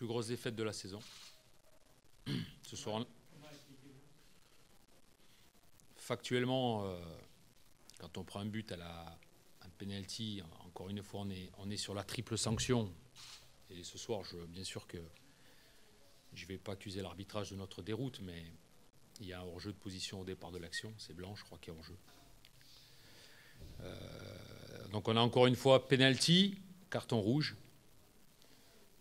plus grosse défaite de la saison. Ce soir, factuellement, quand on prend un but un penalty, encore une fois, on est sur la triple sanction. Et ce soir, bien sûr que je ne vais pas accuser l'arbitrage de notre déroute, mais il y a un hors-jeu de position au départ de l'action. C'est Blanc, je crois, qui est hors-jeu. Donc on a encore une fois penalty, carton rouge,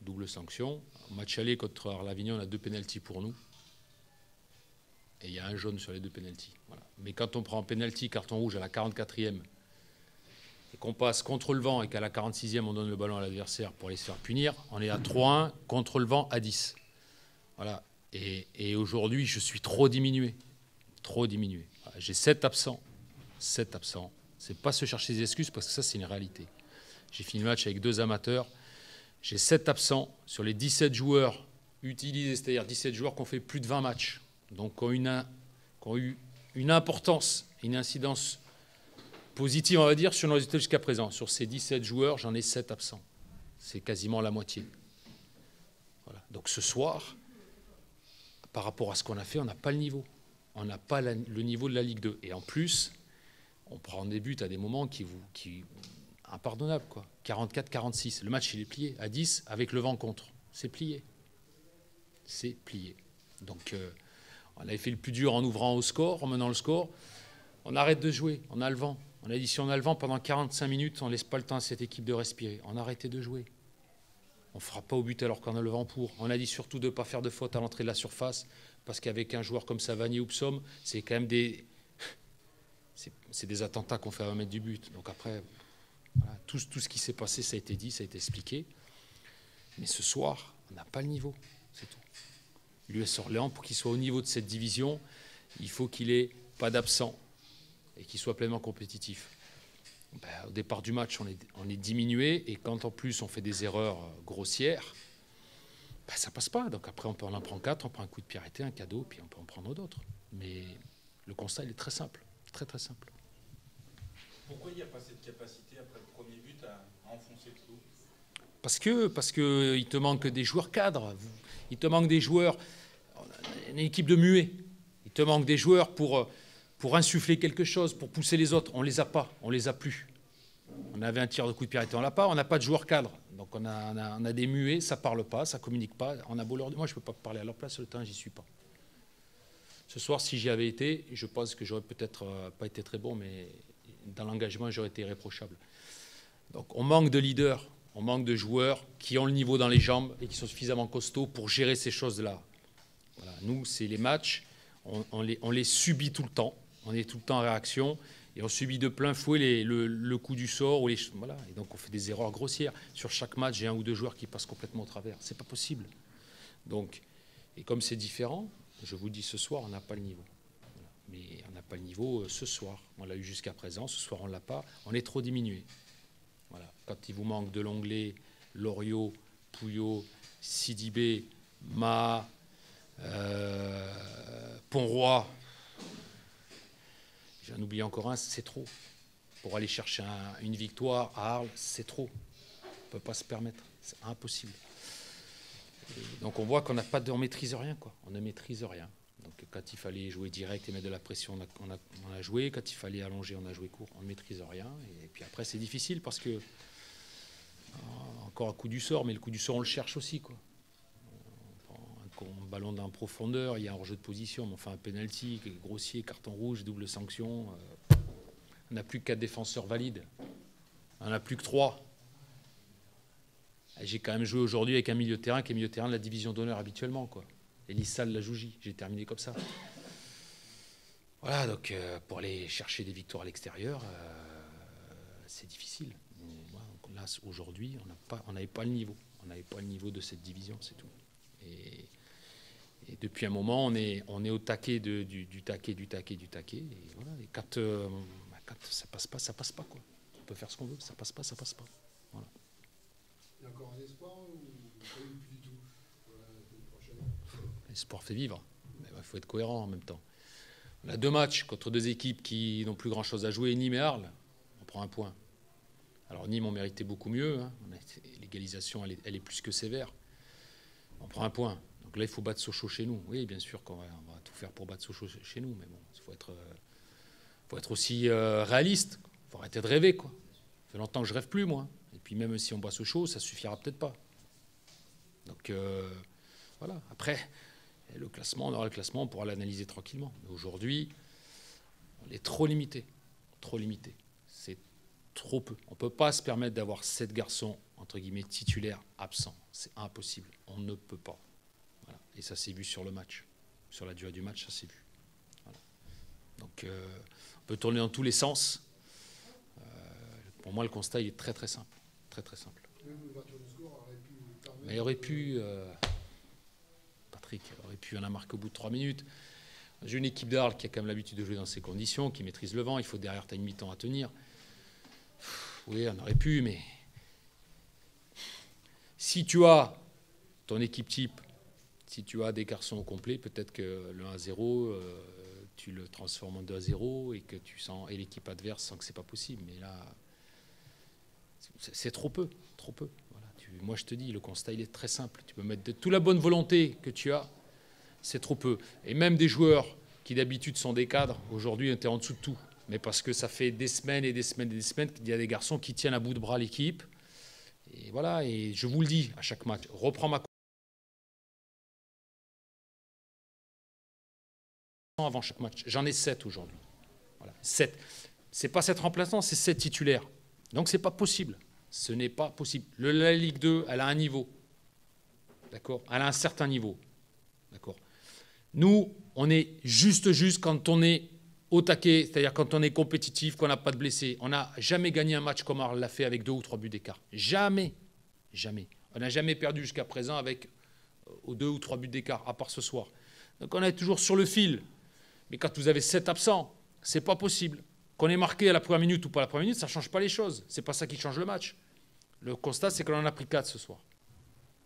double sanction. Au match aller contre Arles-Avignon, on a 2 penalties pour nous. Et il y a un jaune sur les 2 penalties. Voilà. Mais quand on prend penalty, carton rouge à la 44e, et qu'on passe contre le vent et qu'à la 46e, on donne le ballon à l'adversaire pour les se faire punir, on est à 3-1 contre le vent à 10. Voilà. Et aujourd'hui, je suis trop diminué. Trop diminué. Voilà. J'ai 7 absents. 7 absents. C'est pas se chercher des excuses parce que ça, c'est une réalité. J'ai fini le match avec 2 amateurs. J'ai 7 absents sur les 17 joueurs utilisés, c'est-à-dire 17 joueurs qui ont fait plus de 20 matchs. Donc qui ont eu une importance, une incidence positive, on va dire, sur nos résultats jusqu'à présent. Sur ces 17 joueurs, j'en ai 7 absents. C'est quasiment la moitié. Voilà. Donc ce soir, par rapport à ce qu'on a fait, on n'a pas le niveau. On n'a pas le niveau de la Ligue 2. Et en plus, on prend des buts à des moments qui impardonnables, quoi. 44-46. Le match, il est plié. À 10, avec le vent contre. C'est plié. C'est plié. Donc, on avait fait le plus dur en ouvrant au score, en menant le score. On arrête de jouer. On a le vent. On a dit, si on a le vent pendant 45 minutes, on ne laisse pas le temps à cette équipe de respirer. On a arrêté de jouer. On ne frappe pas au but alors qu'on a le vent pour. On a dit surtout de ne pas faire de faute à l'entrée de la surface, parce qu'avec un joueur comme Savanier ou Psom, c'est quand même des attentats qu'on fait à 20 mètres du but. Donc après, voilà, tout ce qui s'est passé, ça a été dit, ça a été expliqué. Mais ce soir, on n'a pas le niveau, c'est tout. L'US Orléans, pour qu'il soit au niveau de cette division, il faut qu'il ait pas d'absent et qu'il soit pleinement compétitif. Au départ du match, on est diminué, et quand en plus on fait des erreurs grossières, ça passe pas. Donc après, on en prend 4, on prend un coup de pied arrêté, un cadeau, puis on peut en prendre d'autres. Mais le constat, il est très simple, très très simple. Pourquoi il n'y a pas cette capacité, après le premier but, à enfoncer le clou ? Parce que il te manque des joueurs cadres, il te manque des joueurs, une équipe de muets, il te manque des joueurs pour insuffler quelque chose, pour pousser les autres. On les a pas, on les a plus. On avait un tir de coup de pied arrêté, on l'a pas. On n'a pas de joueurs cadres, donc on a des muets, ça parle pas, ça communique pas. On a beau leur dire, moi je peux pas parler à leur place sur le terrain, j'y suis pas. Ce soir, si j'y avais été, je pense que j'aurais peut-être pas été très bon, mais dans l'engagement, j'aurais été irréprochable. Donc on manque de leaders, on manque de joueurs qui ont le niveau dans les jambes et qui sont suffisamment costauds pour gérer ces choses-là. Voilà. Nous, c'est les matchs, on les subit tout le temps, on est tout le temps en réaction, et on subit de plein fouet le coup du sort. Voilà. Et donc on fait des erreurs grossières. Sur chaque match, j'ai 1 ou 2 joueurs qui passent complètement au travers. C'est pas possible. Donc, et comme c'est différent, je vous dis, ce soir, on n'a pas le niveau. Voilà. Mais on n'a pas le niveau ce soir. On l'a eu jusqu'à présent. Ce soir, on ne l'a pas. On est trop diminué. Voilà. Quand il vous manque de Longley, Loriot, Pouillot, Sidibé, Ma, Ponroy, j'en oublie encore un, c'est trop. Pour aller chercher une victoire à Arles, c'est trop. On ne peut pas se permettre. C'est impossible. Et donc on voit qu'on ne maîtrise rien, quoi. On ne maîtrise rien. Donc quand il fallait jouer direct et mettre de la pression, on a joué. Quand il fallait allonger, on a joué court. On ne maîtrise rien. Et puis après, c'est difficile parce que encore un coup du sort, mais le coup du sort, on le cherche aussi, quoi. On prend un ballon en profondeur, il y a un hors-jeu de position, mais on fait un penalty grossier, carton rouge, double sanction. On n'a plus que 4 défenseurs valides. On n'en a plus que 3. J'ai quand même joué aujourd'hui avec un milieu de terrain qui est milieu de terrain de la division d'honneur habituellement, quoi. Elissal la Jougie. J'ai terminé comme ça. Voilà, donc pour aller chercher des victoires à l'extérieur, c'est difficile. Là, aujourd'hui, on n'avait pas le niveau. On n'avait pas le niveau de cette division, c'est tout. Et depuis un moment, on est au taquet du taquet. Et voilà, et quand ça passe pas, ça passe pas, quoi. On peut faire ce qu'on veut, ça passe pas. Voilà. Il y a encore un espoir ou pas du tout pour la semaine prochaine ? L'espoir fait vivre. Il faut être cohérent en même temps. On a 2 matchs contre 2 équipes qui n'ont plus grand-chose à jouer, Nîmes et Arles. On prend 1 point. Alors Nîmes ont mérité beaucoup mieux. Hein. L'égalisation, elle est plus que sévère. On prend un point. Donc là, il faut battre Sochaux chez nous. Oui, bien sûr qu'on va tout faire pour battre Sochaux chez nous, mais bon, il faut être aussi réaliste. Il faut arrêter de rêver, quoi. Ça fait longtemps que je rêve plus, moi. Et puis même si on bat Sochaux, ça suffira peut-être pas. Donc voilà. Après, le classement, on aura le classement, on pourra l'analyser tranquillement. Mais aujourd'hui, on est trop limité. Trop limité. C'est trop peu. On ne peut pas se permettre d'avoir 7 garçons, entre guillemets, titulaires, absents. C'est impossible. On ne peut pas. Voilà. Et ça s'est vu sur le match. Sur la durée du match, ça s'est vu. Voilà. Donc, on peut tourner dans tous les sens. Pour moi, le constat, il est très, très simple. Très, très simple. Mais il aurait pu... Patrick aurait pu en a marqué au bout de 3 minutes. J'ai une équipe d'Arles qui a quand même l'habitude de jouer dans ces conditions, qui maîtrise le vent. Il faut derrière, tu as une mi-temps à tenir. Oui, on aurait pu, mais si tu as ton équipe type, si tu as des garçons au complet, peut-être que le 1-0, tu le transformes en 2-0 et que tu sens, et l'équipe adverse sent que c'est pas possible. Mais là, c'est trop peu, trop peu. Voilà. Moi, je te dis, le constat, il est très simple. Tu peux mettre de toute la bonne volonté que tu as, c'est trop peu. Et même des joueurs qui d'habitude sont des cadres, aujourd'hui, étaient en dessous de tout. Mais parce que ça fait des semaines et des semaines et des semaines qu'il y a des garçons qui tiennent à bout de bras l'équipe. Et voilà, et je vous le dis à chaque match, reprends ma avant chaque match. J'en ai 7 aujourd'hui. Voilà, 7. C'est pas 7 remplaçants, c'est 7 titulaires. Donc c'est pas possible. Ce n'est pas possible. La Ligue 2, elle a un niveau. D'accord ? Elle a un certain niveau. D'accord ? Nous, on est juste quand on est au taquet, c'est-à-dire quand on est compétitif, qu'on n'a pas de blessés. On n'a jamais gagné un match comme Arles l'a fait avec 2 ou 3 buts d'écart. Jamais. Jamais. On n'a jamais perdu jusqu'à présent avec 2 ou 3 buts d'écart, à part ce soir. Donc on est toujours sur le fil. Mais quand vous avez 7 absents, c'est pas possible. Qu'on ait marqué à la première minute ou pas à la première minute, ça ne change pas les choses. C'est pas ça qui change le match. Le constat, c'est qu'on en a pris 4 ce soir.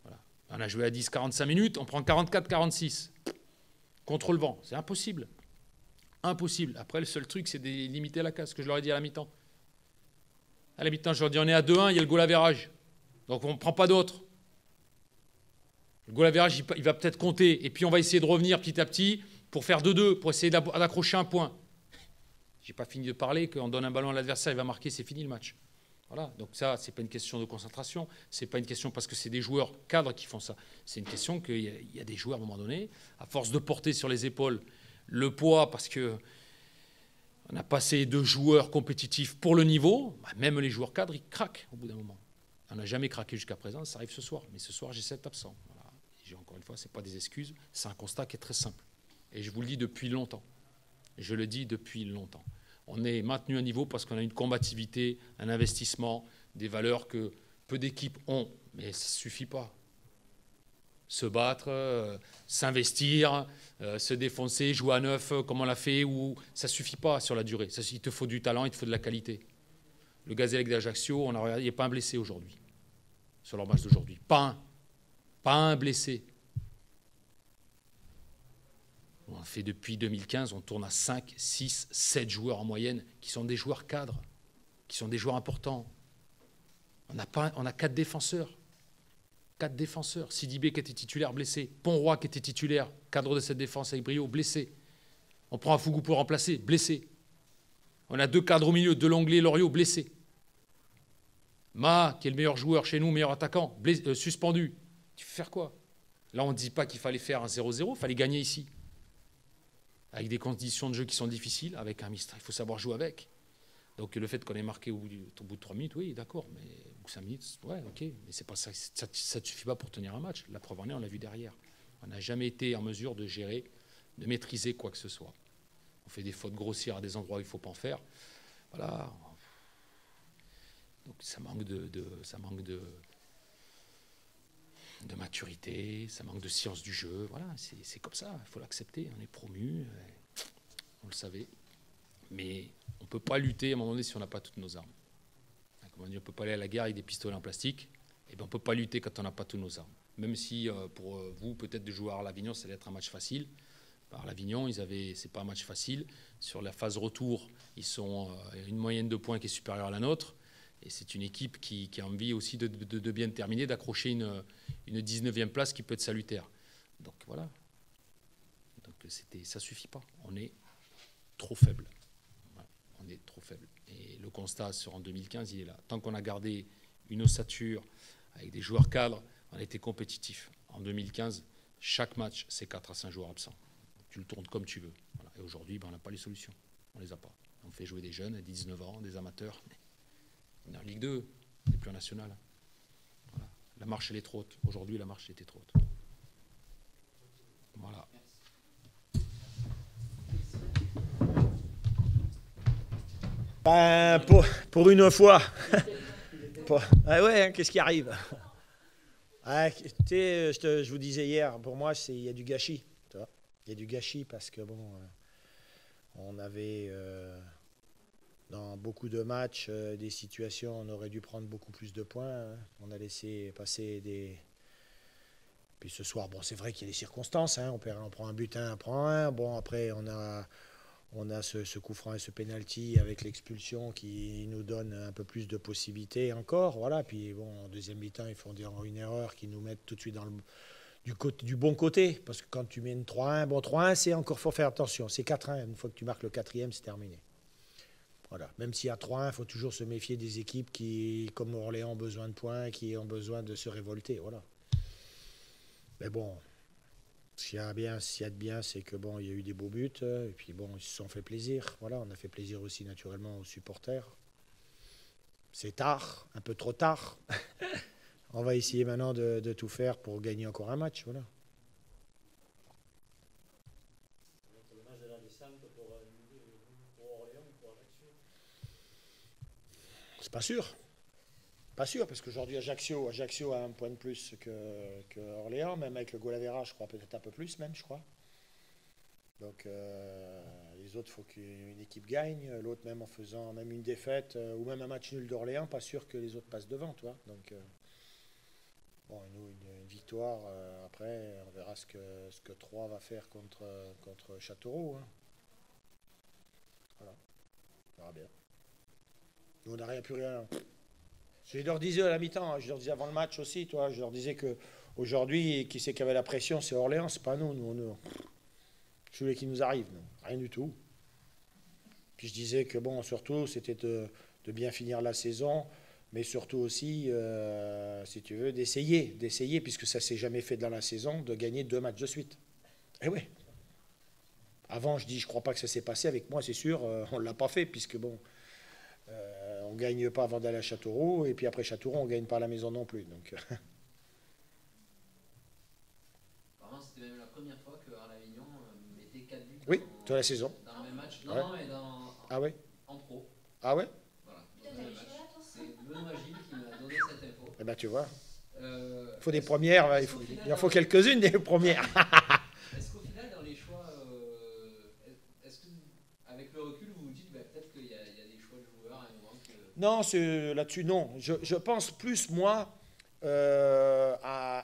Voilà. On a joué à 10, 45 minutes, on prend 44, 46. Contre le vent. C'est impossible. Impossible. Après, le seul truc, c'est de limiter la casse, ce que je leur ai dit à la mi-temps. À la mi-temps, je leur ai dit, on est à 2-1, il y a le goal average. Donc, on ne prend pas d'autres. Le goal average, il va peut-être compter. Et puis, on va essayer de revenir petit à petit pour faire 2-2, pour essayer d'accrocher un point. Je n'ai pas fini de parler, qu'on donne un ballon à l'adversaire, il va marquer, c'est fini le match. Voilà. Donc ça, ce n'est pas une question de concentration. Ce n'est pas une question parce que c'est des joueurs cadres qui font ça. C'est une question qu'il y a des joueurs, à un moment donné, à force de porter sur les épaules le poids, parce qu'on a passé de joueurs compétitifs pour le niveau, même les joueurs cadres, ils craquent au bout d'un moment. On n'a jamais craqué jusqu'à présent, ça arrive ce soir. Mais ce soir, j'ai 7 absents. Voilà. Et encore une fois, ce n'est pas des excuses, c'est un constat qui est très simple. Et je vous le dis depuis longtemps. Je le dis depuis longtemps. On est maintenu à niveau parce qu'on a une combativité, un investissement, des valeurs que peu d'équipes ont. Mais ça ne suffit pas. Se battre, s'investir, se défoncer, jouer à 9 comme on l'a fait, ça ne suffit pas sur la durée. Il te faut du talent, il te faut de la qualité. Le Gazélec d'Ajaccio, il n'y a pas un blessé aujourd'hui, sur leur match d'aujourd'hui. Pas un blessé. On fait depuis 2015, on tourne à 5, 6, 7 joueurs en moyenne qui sont des joueurs cadres, qui sont des joueurs importants. On a 4 défenseurs. 4 défenseurs. Sidibé qui était titulaire, blessé. Ponroy qui était titulaire, cadre de cette défense avec brio, blessé. On prend un Fougou pour remplacer, blessé. On a 2 cadres au milieu, Delonglet et Loriot, blessés. Ma, qui est le meilleur joueur chez nous, meilleur attaquant, suspendu. Tu veux faire quoi? Là, on ne dit pas qu'il fallait faire un 0-0, il fallait gagner ici. Avec des conditions de jeu qui sont difficiles, avec un Mistral, il faut savoir jouer avec. Donc le fait qu'on ait marqué au bout de 3 minutes, oui, d'accord, mais au bout de 5 minutes, ouais, ok, mais c'est pas ça ne suffit pas pour tenir un match. La preuve en est, on l'a vu derrière. On n'a jamais été en mesure de gérer, de maîtriser quoi que ce soit. On fait des fautes grossières à des endroits où il ne faut pas en faire. Voilà. Donc ça manque de maturité, ça manque de science du jeu. Voilà, c'est comme ça, il faut l'accepter. On est promu, on le savait. Mais on ne peut pas lutter à un moment donné si on n'a pas toutes nos armes. Comme on dit, on ne peut pas aller à la guerre avec des pistolets en plastique. Et bien on ne peut pas lutter quand on n'a pas toutes nos armes. Même si pour vous, peut-être de jouer à Arles-Avignon, ça allait être un match facile. Arles-Avignon, c'est pas un match facile. Sur la phase retour, ils sont une moyenne de points qui est supérieure à la nôtre. Et c'est une équipe qui a envie aussi de bien terminer, d'accrocher une 19e place qui peut être salutaire. Donc voilà. Donc ça ne suffit pas. On est trop faible. Voilà. On est trop faible. Et le constat en 2015, il est là. Tant qu'on a gardé une ossature avec des joueurs cadres, on a été compétitif. En 2015, chaque match, c'est 4 à 5 joueurs absents. Tu le tournes comme tu veux. Voilà. Et aujourd'hui, on n'a pas les solutions. On ne les a pas. On fait jouer des jeunes à 19 ans, des amateurs. On est en Ligue 2, on n'est plus en national. Voilà. La marche, elle est trop haute. Aujourd'hui, la marche était trop haute. Voilà. Ben, pour une fois. Ah ouais, hein, qu'est-ce qui arrive? Ah, je vous disais hier, pour moi, il y a du gâchis. Il y a du gâchis parce que, bon, on avait, dans beaucoup de matchs, des situations, on aurait dû prendre beaucoup plus de points. Hein. On a laissé passer des... Puis ce soir, bon, c'est vrai qu'il y a des circonstances. Hein. On prend un but, on prend un. Bon, après, on a ce coup franc et ce penalty avec l'expulsion qui nous donne un peu plus de possibilités encore. Voilà. Puis bon, en deuxième mi-temps, ils font une erreur qui nous met tout de suite dans du bon côté. Parce que quand tu mets une 3-1, bon, 3-1, c'est encore, faut faire attention. C'est 4-1. Une fois que tu marques le 4e, c'est terminé. Voilà. Même s'il y a 3-1, il faut toujours se méfier des équipes qui, comme Orléans, ont besoin de points, qui ont besoin de se révolter. Voilà. Mais bon. Ce qu'il y a de bien, c'est que bon, il y a eu des beaux buts, et puis bon, ils se sont fait plaisir. Voilà, on a fait plaisir aussi naturellement aux supporters. C'est tard, un peu trop tard. On va essayer maintenant de tout faire pour gagner encore un match. Voilà. C'est pas sûr. Pas sûr, parce qu'aujourd'hui, Ajaccio a un point de plus que Orléans, même avec le goal average, je crois, peut-être un peu plus même, je crois. Donc, les autres, il faut qu'une équipe gagne. L'autre, même en faisant même une défaite ou même un match nul d'Orléans, pas sûr que les autres passent devant, toi. Donc, bon, nous, une victoire, après, on verra ce que Troyes va faire contre Châteauroux. Hein. Voilà, on verra bien. Nous, on n'a rien plus rien. Je leur disais à la mi-temps, je leur disais avant le match aussi, toi, je leur disais qu'aujourd'hui, qui c'est qui avait la pression, c'est Orléans, c'est pas nous. Nous je voulais qu'il nous arrive, nous. Rien du tout. Puis je disais que bon, surtout, c'était de bien finir la saison, mais surtout aussi, si tu veux, d'essayer, puisque ça s'est jamais fait dans la saison, de gagner 2 matchs de suite. Eh oui. Avant, je crois pas que ça s'est passé avec moi, c'est sûr, on ne l'a pas fait, puisque bon... on ne gagne pas avant d'aller à Châteauroux, et puis après Châteauroux, on ne gagne pas à la maison non plus. Donc. Apparemment, c'était même la première fois que Arles-Avignon mettait 4 buts oui, toute la saison. Dans le même match. Non, ouais. Non, mais ah ouais. En pro. Ah ouais. Voilà, dans le même match. C'est Benoît Gilles qui m'a donné cette info. Eh ben tu vois. Il faut des premières, il en faut quelques-unes des premières. Est-ce qu'au final, dans les choix, est-ce que, avec le recul, vous vous dites peut-être qu'il y a des choix de joueurs à un moment que... Non, là-dessus, non. Je pense plus, moi,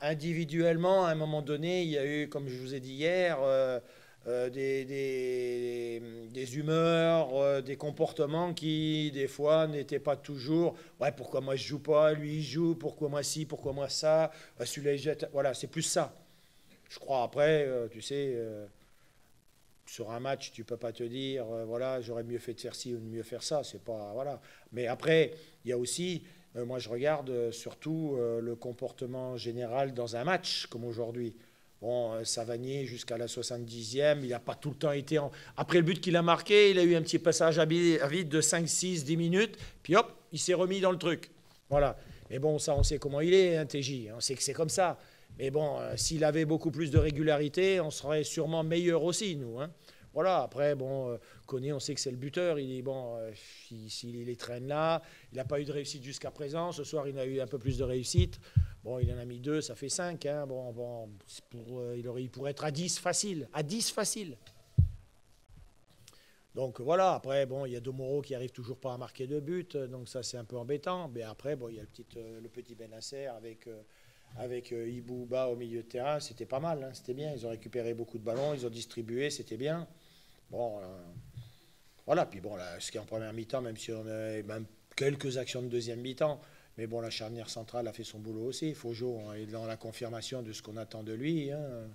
individuellement, à un moment donné, il y a eu, comme je vous ai dit hier, des humeurs, des comportements qui, des fois, n'étaient pas toujours « Ouais, pourquoi moi je joue pas, lui il joue, pourquoi moi ci, pourquoi moi ça, celui-là il jette... » Voilà, c'est plus ça. Je crois, après, tu sais, sur un match, tu ne peux pas te dire voilà, j'aurais mieux fait de faire ci ou de mieux faire ça. C'est pas... Voilà. Mais après, il y a aussi... moi, je regarde surtout le comportement général dans un match, comme aujourd'hui. Bon, Savanier, jusqu'à la 70e, il n'a pas tout le temps été... Après le but qu'il a marqué, il a eu un petit passage à vide de 5, 6, 10 minutes, puis hop, il s'est remis dans le truc. Voilà. Mais bon, ça, on sait comment il est, hein, TJ. On sait que c'est comme ça. Mais bon, s'il avait beaucoup plus de régularité, on serait sûrement meilleur aussi, nous. Hein. Voilà, après, bon, Koné, on sait que c'est le buteur. Il est bon, s'il les traîne là, il n'a pas eu de réussite jusqu'à présent. Ce soir, il a eu un peu plus de réussite. Bon, il en a mis 2, ça fait 5. Hein. Bon, il pourrait être à 10 facile. À 10 facile. Donc voilà, après, bon, il y a Domoro qui n'arrive toujours pas à marquer de but. Donc ça, c'est un peu embêtant. Mais après, bon, il y a le petit Benasser avec Ibouba au milieu de terrain, c'était pas mal, hein, c'était bien. Ils ont récupéré beaucoup de ballons, ils ont distribué, c'était bien. Bon, voilà. Puis bon, là, ce qui est en première mi-temps, même si on est même quelques actions de deuxième mi-temps. Mais bon, la charnière centrale a fait son boulot aussi. Faujo est dans la confirmation de ce qu'on attend de lui. Hein.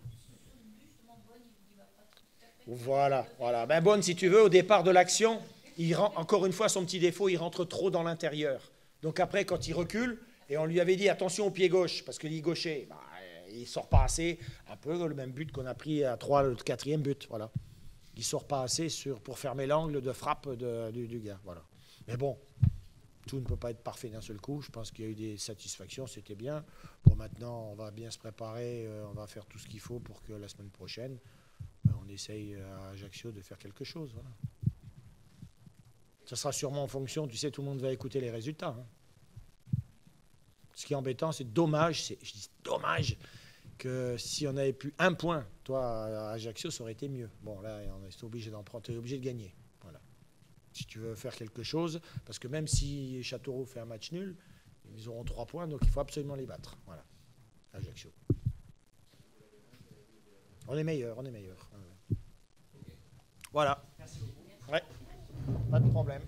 Voilà, voilà. Ben Bonne, si tu veux, au départ de l'action, encore une fois, son petit défaut, il rentre trop dans l'intérieur. Donc après, quand il recule, et on lui avait dit attention au pied gauche, parce que il est gaucher, bah, il ne sort pas assez. Un peu le même but qu'on a pris à 3, le 4e but. Voilà. Il ne sort pas assez pour fermer l'angle de frappe du gars. Voilà. Mais bon, tout ne peut pas être parfait d'un seul coup. Je pense qu'il y a eu des satisfactions, c'était bien. Bon, maintenant, on va bien se préparer, on va faire tout ce qu'il faut pour que la semaine prochaine, on essaye à Ajaccio de faire quelque chose. Voilà. Ça sera sûrement en fonction, tu sais, tout le monde va écouter les résultats. Hein. Ce qui est embêtant, c'est dommage, je dis dommage, que si on avait pu un point, toi, à Ajaccio, ça aurait été mieux. Bon, là, on est obligé d'en prendre, tu es obligé de gagner. Voilà. Si tu veux faire quelque chose, parce que même si Châteauroux fait un match nul, ils auront 3 points, donc il faut absolument les battre. Voilà. Ajaccio. On est meilleur, on est meilleur. Voilà. Merci beaucoup. Ouais, pas de problème.